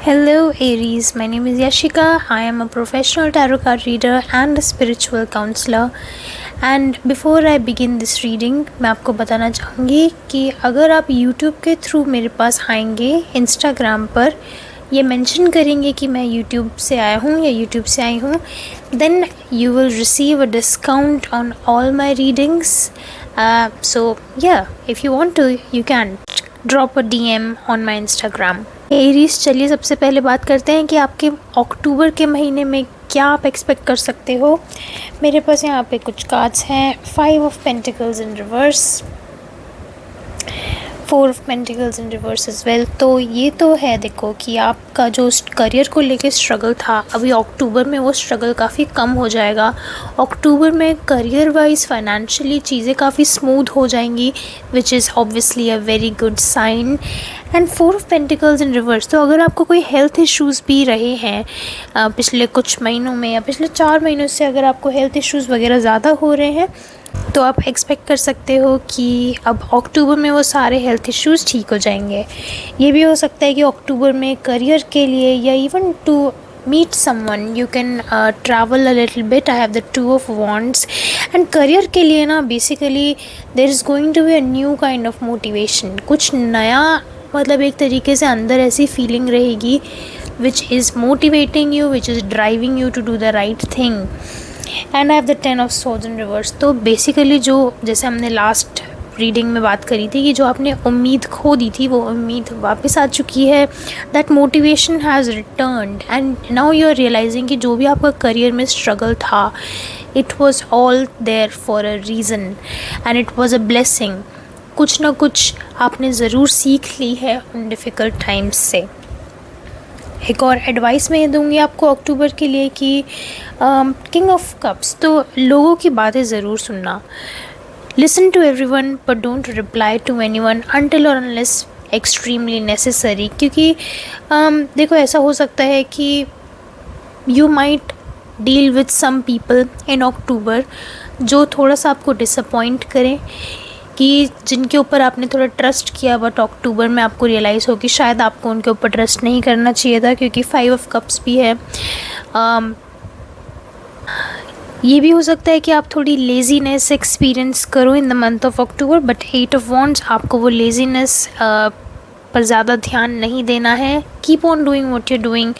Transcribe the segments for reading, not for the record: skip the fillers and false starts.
Hello Aries, my name is Yashika. I am a professional tarot card reader and a spiritual counselor. And before I begin this reading, मैं आपको बताना चाहूँगी कि अगर आप YouTube के थ्रू मेरे पास आएंगे Instagram पर ये मेंशन करेंगे कि मैं YouTube से आया हूँ या YouTube से आई हूँ, then you will receive a discount on all my readings. So yeah, if you want to, you can drop a DM on my Instagram. Aries, चलिए सबसे पहले बात करते हैं कि आपके अक्टूबर के महीने में क्या आप एक्सपेक्ट कर सकते हो। मेरे पास यहाँ पे कुछ कार्ड्स हैं। 5 of pentacles in reverse, 4 of pentacles in reverse as well. तो ये तो है, देखो कि आपका जो करियर को लेके स्ट्रगल था, अभी अक्टूबर में वो स्ट्रगल काफ़ी कम हो जाएगा। अक्टूबर में करियर वाइज फाइनेंशियली चीज़ें काफ़ी स्मूथ हो जाएंगी, which is obviously a very good sign. And 4 of pentacles in reverse, तो अगर आपको कोई हेल्थ इश्यूज़ भी रहे हैं पिछले कुछ महीनों में या पिछले 4 महीनों से, अगर आपको हेल्थ इश्यूज़ वगैरह ज़्यादा हो रहे हैं, तो आप एक्सपेक्ट कर सकते हो कि अब अक्टूबर में वो सारे हेल्थ इश्यूज़ ठीक हो जाएंगे। ये भी हो सकता है कि अक्टूबर में करियर के लिए या even to meet someone you can travel a little bit. I have the 2 of wands and career के लिए ना basically there is going to be a new kind of motivation. कुछ नया, मतलब एक तरीके से अंदर ऐसी फीलिंग रहेगी which is motivating you, which is driving you to do the right thing. And I have the 10 of swords in reverse. तो basically जो जैसे हमने लास्ट रीडिंग में बात करी थी कि जो आपने उम्मीद खो दी थी, वो उम्मीद वापस आ चुकी है। That motivation has returned and now you are realizing कि जो भी आपका करियर में स्ट्रगल था, it was all there for a reason and it was a blessing. कुछ ना कुछ आपने ज़रूर सीख ली है उन डिफ़िकल्ट टाइम्स से। एक और एडवाइस मैं ये दूँगी आपको अक्टूबर के लिए कि किंग ऑफ कप्स, तो लोगों की बातें ज़रूर सुनना। Listen to everyone but don't reply to anyone until or unless extremely necessary. क्योंकि देखो, ऐसा हो सकता है कि you might deal with some people in October जो थोड़ा सा आपको डिसअपॉइंट करें, कि जिनके ऊपर आपने थोड़ा ट्रस्ट किया, बट अक्टूबर में आपको रियलाइज़ हो कि शायद आपको उनके ऊपर ट्रस्ट नहीं करना चाहिए था, क्योंकि 5 ऑफ कप्स भी है। ये भी हो सकता है कि आप थोड़ी लेज़ीनेस एक्सपीरियंस करो इन the month of October, but 8 of wands, आपको वो लेज़ीनेस पर ज़्यादा ध्यान नहीं देना है। Keep on doing what you doing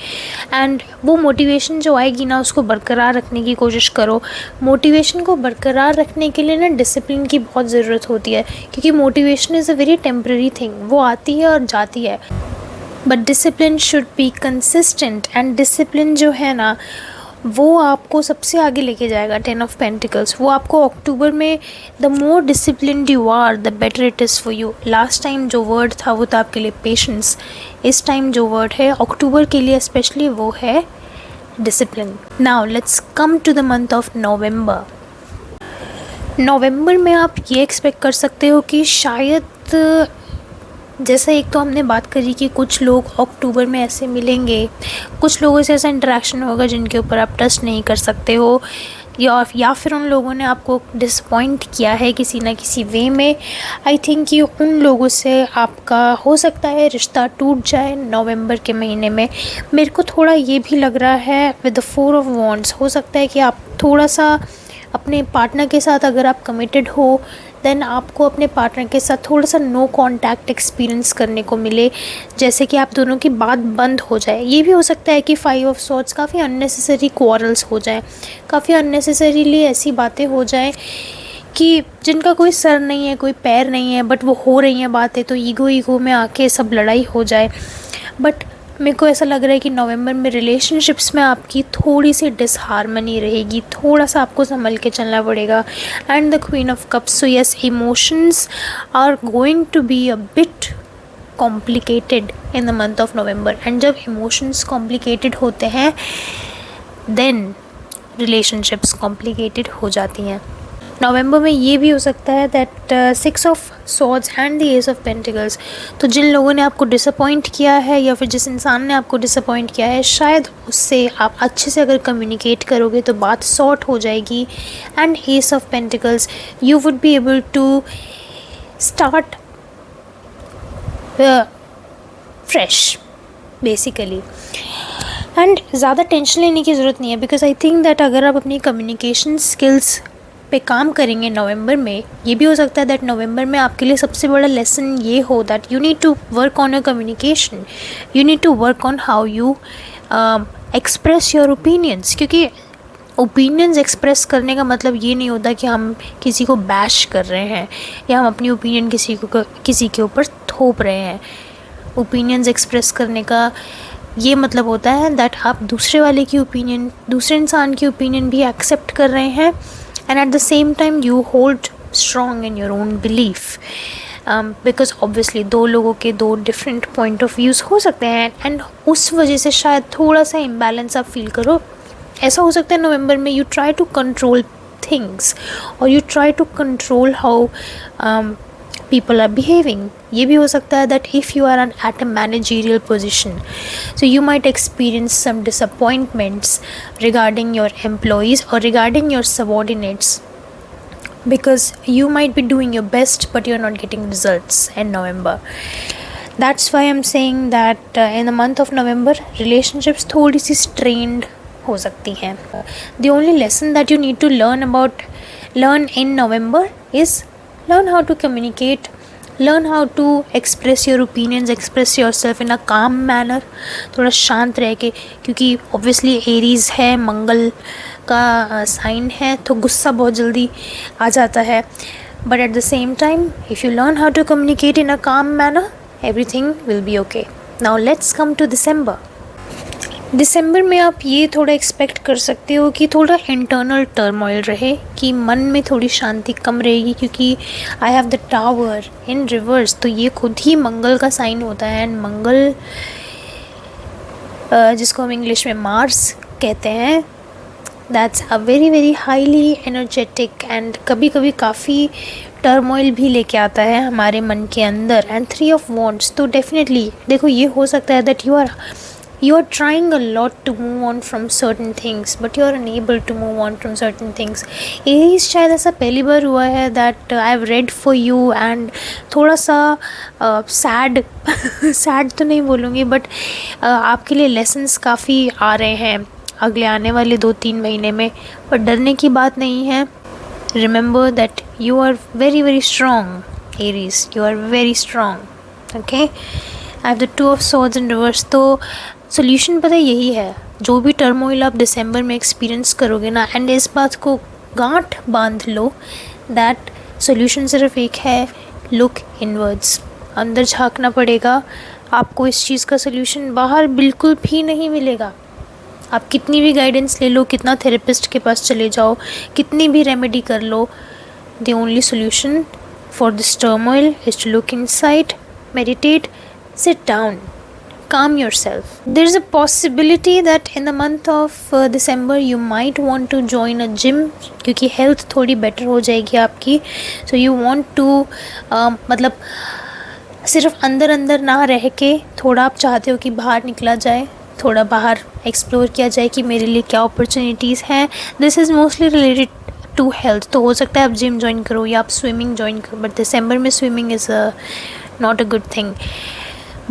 and वो मोटिवेशन जो आएगी ना, उसको बरकरार रखने की कोशिश करो। मोटिवेशन को बरकरार रखने के लिए ना डिसिप्लिन की बहुत ज़रूरत होती है, क्योंकि motivation is a very temporary thing, वो आती है और जाती है, but discipline should be consistent. And discipline जो है ना, वो आपको सबसे आगे लेके जाएगा। 10 ऑफ पेंटिकल्स, वो आपको अक्टूबर में, the more disciplined you are the better it is for you. Last time जो वर्ड था वो था आपके लिए पेशेंस, इस टाइम जो वर्ड है अक्टूबर के लिए स्पेशली वो है discipline. Now let's come to the month of November. नवंबर में आप ये एक्सपेक्ट कर सकते हो कि शायद, जैसा एक तो हमने बात करी कि कुछ लोग अक्टूबर में ऐसे मिलेंगे, कुछ लोगों से ऐसा इंटरेक्शन होगा जिनके ऊपर आप ट्रस्ट नहीं कर सकते हो, या फिर उन लोगों ने आपको डिसअपॉइंट किया है किसी ना किसी वे में। आई थिंक कि उन लोगों से आपका हो सकता है रिश्ता टूट जाए नवंबर के महीने में। मेरे को थोड़ा ये भी लग रहा है विद द 4 ऑफ वॉन्ड्स, हो सकता है कि आप थोड़ा सा अपने पार्टनर के साथ, अगर आप कमिटेड हो, देन आपको अपने पार्टनर के साथ थोड़ा सा नो कांटेक्ट एक्सपीरियंस करने को मिले, जैसे कि आप दोनों की बात बंद हो जाए। ये भी हो सकता है कि 5 ऑफ सॉर्ड्स काफ़ी अननेसेसरी क्वारल्स हो जाए, काफ़ी अननेसेसरीली ऐसी बातें हो जाए कि जिनका कोई सर नहीं है, कोई पैर नहीं है, बट वो हो रही हैं बातें, तो ईगो में आके सब लड़ाई हो जाए। बट मेरे को ऐसा लग रहा है कि नवंबर में रिलेशनशिप्स में आपकी थोड़ी सी डिसहार्मनी रहेगी, थोड़ा सा आपको संभल के चलना पड़ेगा। And the queen of cups, so yes, emotions are going to be a bit complicated in the month of November. And जब इमोशंस कॉम्प्लिकेटेड होते हैं, देन रिलेशनशिप्स कॉम्प्लिकेटेड हो जाती हैं। नवंबर में ये भी हो सकता है that 6 of swords and the S of pentacles, तो जिन लोगों ने आपको डिसअपॉइंट किया है या फिर जिस इंसान ने आपको डिसअपॉइंट किया है, शायद उससे आप अच्छे से अगर कम्युनिकेट करोगे तो बात सॉर्ट हो जाएगी। And ace of pentacles, you would be able to start fresh, basically. And ज़्यादा टेंशन लेने की ज़रूरत नहीं है, बिकॉज आई थिंक दैट अगर आप अपनी कम्युनिकेशन स्किल्स पे काम करेंगे नवंबर में, ये भी हो सकता है दैट नवंबर में आपके लिए सबसे बड़ा लेसन ये हो that you need to work on your communication, you need to work on how you express your opinions. क्योंकि ओपिनियंस एक्सप्रेस करने का मतलब ये नहीं होता कि हम किसी को बैश कर रहे हैं या हम अपनी ओपिनियन किसी के ऊपर थोप रहे हैं। ओपिनियंस एक्सप्रेस करने का ये मतलब होता है दैट आप दूसरे वाले की ओपिनियन, दूसरे इंसान की ओपिनियन भी एक्सेप्ट कर रहे हैं, and at the same time you hold strong in your own belief. Because obviously दो लोगों के दो डिफरेंट पॉइंट ऑफ व्यूज़ हो सकते हैं, एंड उस वजह से शायद थोड़ा सा इम्बैलेंस आप फील करो। ऐसा हो सकता है नवंबर में you try to control things और you try to control how people are behaving. ये भी हो सकता है that if you are at a managerial position, so you might experience some disappointments regarding your employees or regarding your subordinates, because you might be doing your best but you're not getting results in November. That's why I'm saying that in the month of November relationships थोड़ी सी strained हो सकती हैं. The only lesson that you need to learn in November is learn how to communicate, learn how to express your opinions, express yourself in a calm manner. थोड़ा शांत रह के, क्योंकि obviously Aries है, मंगल का साइन है, तो गुस्सा बहुत जल्दी आ जाता है. But at the same time, if you learn how to communicate in a calm manner, everything will be okay. Now let's come to December. दिसंबर में आप ये थोड़ा एक्सपेक्ट कर सकते हो कि थोड़ा इंटरनल टर्मोइल रहे, कि मन में थोड़ी शांति कम रहेगी, क्योंकि I have the tower in reverse, तो ये खुद ही मंगल का साइन होता है. एंड मंगल जिसको हम इंग्लिश में मार्स कहते हैं, that's a very very highly energetic and कभी कभी काफ़ी टर्मोइल भी लेके आता है हमारे मन के अंदर. एंड 3 ऑफ वॉन्ड्स, तो डेफिनेटली देखो ये हो सकता है that you are trying a lot to move on from certain things but you are unable to move on from certain things. यही शायद ऐसा पहली बार हुआ है that I have read for you and थोड़ा सा sad sad तो नहीं बोलूँगी, but आपके लिए lessons काफ़ी आ रहे हैं अगले आने वाले 2-3 महीने में. पर डरने की बात नहीं है. Remember that you are very very strong, Aries. You are very strong. Okay. I have the 2 of swords in reverse. तो सोल्यूशन पता है यही है, जो भी टर्मोइल आप दिसंबर में एक्सपीरियंस करोगे ना, एंड इस बात को गांठ बांध लो दैट सोल्यूशन सिर्फ एक है, लुक इनवर्ड्स. अंदर झांकना पड़ेगा आपको. इस चीज़ का सोल्यूशन बाहर बिल्कुल भी नहीं मिलेगा. आप कितनी भी गाइडेंस ले लो, कितना थेरेपिस्ट के पास चले जाओ, कितनी भी रेमेडी कर लो, the only solution for this turmoil is to look inside, meditate, sit down, calm yourself. There is a possibility that in the month of December you might want to join a gym, क्योंकि health थोड़ी better हो जाएगी आपकी. So you want to मतलब सिर्फ अंदर अंदर ना रह के थोड़ा आप चाहते हो कि बाहर निकला जाए, थोड़ा बाहर एक्सप्लोर किया जाए कि मेरे लिए क्या अपॉर्चुनिटीज़ हैं. This is mostly related to health. तो हो सकता है आप जिम ज्वाइन करो या आप स्विमिंग ज्वाइन करो, बट दिसंबर में swimming is not a good thing.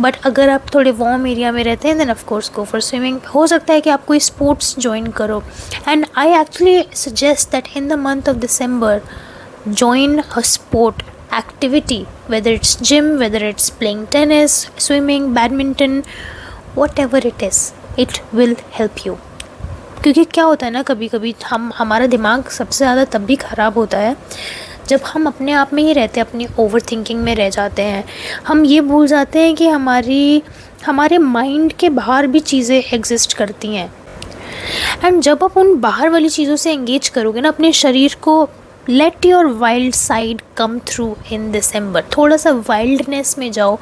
But अगर आप थोड़े वार्म एरिया में रहते हैं then of course go for swimming. हो सकता है कि आप कोई स्पोर्ट्स ज्वाइन करो. And I actually suggest that in the month of December join a sport activity, whether it's gym, whether it's playing tennis, swimming, badminton, whatever it is, it will help you. क्योंकि क्या होता है ना, कभी कभी हमारा दिमाग सबसे ज़्यादा तब भी ख़राब होता है जब हम अपने आप में ही रहते हैं, अपनी ओवर थिंकिंग में रह जाते हैं. हम ये भूल जाते हैं कि हमारे माइंड के बाहर भी चीज़ें एग्जिस्ट करती हैं. एंड जब आप उन बाहर वाली चीज़ों से एंगेज करोगे ना अपने शरीर को, let your wild side come through in December. थोड़ा सा वाइल्डनेस में जाओ,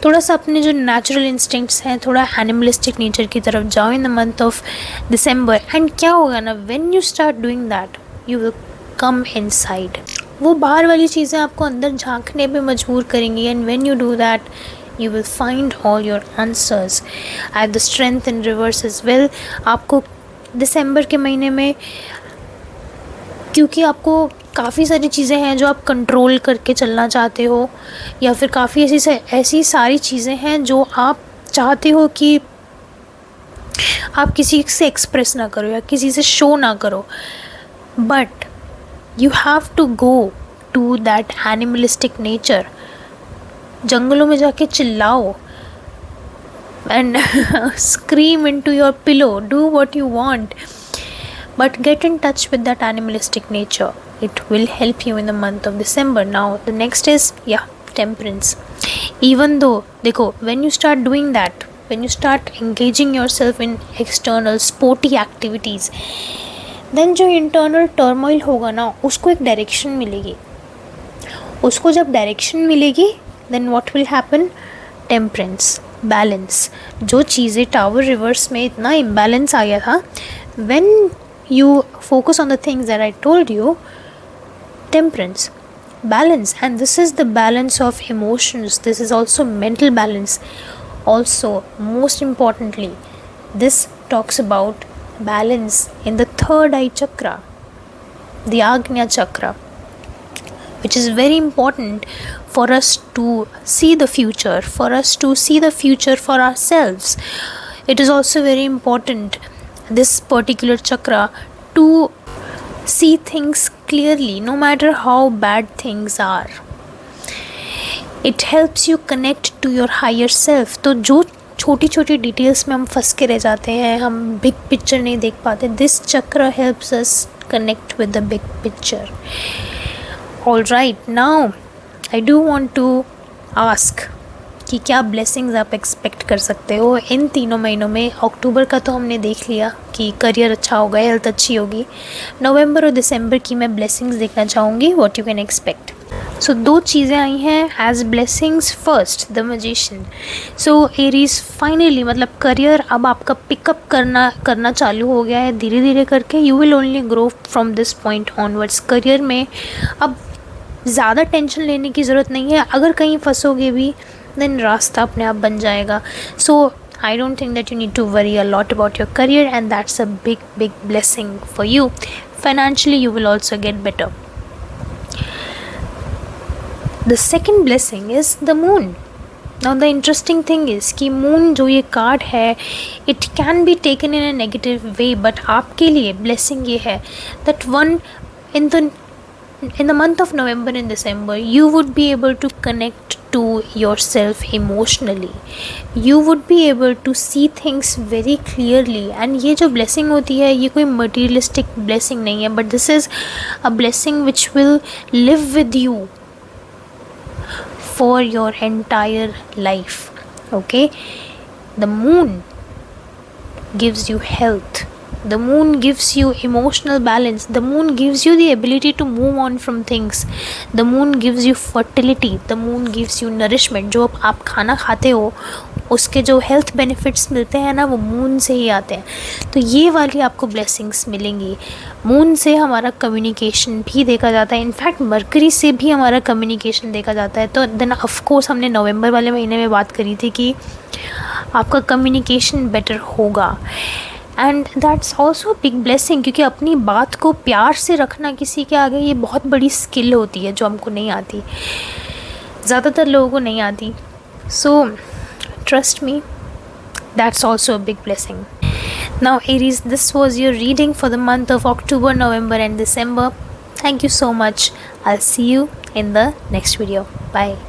थोड़ा सा अपने जो नेचुरल इंस्टिंक्ट्स हैं, थोड़ा एनिमलिस्टिक नेचर की तरफ जाओ इन the month of December. And क्या होगा ना, when you start doing that you will come inside. वो बाहर वाली चीज़ें आपको अंदर झांकने पे मजबूर करेंगी. And when you do that you will find all your answers. I have the strength in reverse as well. आपको दिसंबर के महीने में, क्योंकि आपको काफ़ी सारी चीज़ें हैं जो आप कंट्रोल करके चलना चाहते हो, या फिर काफ़ी ऐसी सारी चीज़ें हैं जो आप चाहते हो कि आप किसी से एक्सप्रेस ना करो या किसी से शो ना करो, but you have to go to that animalistic nature. जंगलों में जाके चिल्लाओ and scream into your pillow, do what you want, but get in touch with that animalistic nature. It will help you in the month of December. Now the next is temperance. Even though देखो, when you start doing that, when you start engaging yourself in external sporty activities, then जो internal turmoil होगा ना, उसको एक direction मिलेगी। उसको जब direction मिलेगी, then what will happen? Temperance, balance. जो चीज़ें टावर रिवर्स में इतना इम्बैलेंस आ गया था, when you focus on the things that I told you, temperance, balance, and this is the balance of emotions. This is also mental balance. Also, most importantly, this talks about balance in the third eye chakra, the Agnya chakra, which is very important for us to see the future, for us to see the future for ourselves. It is also very important, this particular chakra, to see things clearly no matter how bad things are. It helps you connect to your higher self. तो जो छोटी छोटी details में हम फंस के रह जाते हैं, हम बिग पिक्चर नहीं देख पाते, दिस चक्र helps us connect with the big picture. Alright, now I do want to ask कि क्या ब्लेसिंग्स आप एक्सपेक्ट कर सकते हो इन तीनों महीनों में. अक्टूबर का तो हमने देख लिया कि करियर अच्छा होगा, हेल्थ अच्छी होगी. नवंबर और दिसंबर की मैं ब्लेसिंग्स देखना चाहूँगी, what you can expect. So दो चीज़ें आई हैं as blessings. First, the magician. So Aries finally, मतलब करियर अब आपका पिकअप करना चालू हो गया है धीरे धीरे करके. You will only grow from this point onwards. Career में अब ज़्यादा टेंशन लेने की ज़रूरत नहीं है. अगर कहीं फंसोगे भी, देन रास्ता अपने आप बन जाएगा. सो I don't think that you need to worry a lot about your career, and that's a big blessing for you. Financially, you will also get better. The second blessing is the moon. Now the interesting thing is कि moon जो ये card है, it can be taken in a negative way, but आपके लिए blessing ये है that one, in the month of November and December, you would be able to connect to yourself emotionally. You would be able to see things very clearly. And ये जो blessing होती है, ये कोई materialistic blessing नहीं है, but this is a blessing which will live with you for your entire life. Okay? The moon gives you health. The moon gives you emotional balance. The moon gives you the ability to move on from things. The moon gives you fertility. The moon gives you nourishment. जो आप खाना खाते हो, उसके जो health benefits मिलते हैं ना, वो मून से ही आते हैं. तो ये वाली आपको ब्लेसिंग्स मिलेंगी. मून से हमारा कम्युनिकेशन भी देखा जाता है. इनफैक्ट मरकरी से भी हमारा कम्युनिकेशन देखा जाता है. तो देन ऑफकोर्स हमने नवंबर वाले महीने में बात करी थी कि आपका कम्युनिकेशन बेटर होगा. And that's also big blessing, क्योंकि अपनी बात को प्यार से रखना किसी के आगे, ये बहुत बड़ी स्किल होती है जो हमको नहीं आती, ज़्यादातर लोगों को नहीं आती. So trust me, that's also a big blessing. Now Aries, this was your reading for the month of October, November and December. Thank you so much. I'll see you in the next video. Bye.